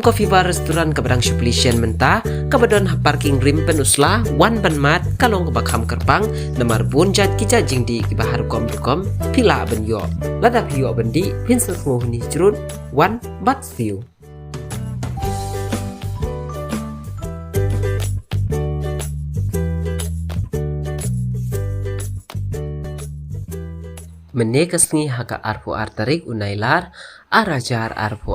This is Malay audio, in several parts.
coffee bar restoran keberang supplician mentah kabadon parking rim penusla wan ban mat kalong kebakham kerpang namar bunjat kijajing di kibahar kom pila ben yo ladap yo bendi pinsel ngohni jrun wan bat siu menekasngi haka arfu artarik unailar arajar arfu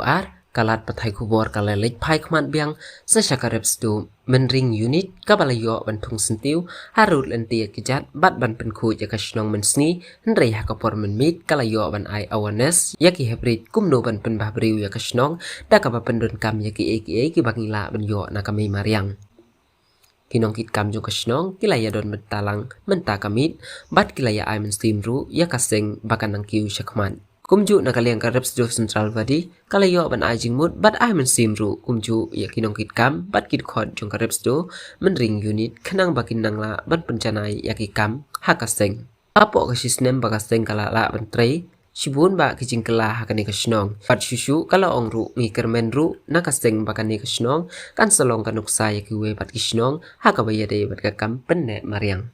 kalat pathai kubor kalalik pai khman biang sasakarep stu menring unit kabalayo bantung sentiu harut lentia kijat bat ban penku jakasnong mensni hendrei hakapor menmit kalayo ban ai awareness yaki hybrid kumno ban penbah briu yakasnong dakaba pendon kam yaki eki bangila ban yo nakami mariang kinong kit kam jong kasnong kilaya don mentalang mentakamit bat kilaya ai menstim ru yakaseng bakanang kiu syakman kumju nakaliang karep sejauh central badi kalayo ban ajing mut bat ai mensim ru kumju ya kinong kit kam bat kit khot jong karep sejauh menring unit kenang bakin nangla ban pencanai yaki kam hakaseng apo kasisnem bakaseng kala la ban trei shibun ba kijing kala hakani kasnong bat shushu kala ong ru ngi kermen ru nakaseng bakani kasnong kan selong kanuksa yaki we bat kisnong hakabaya de bat kakam penne mariang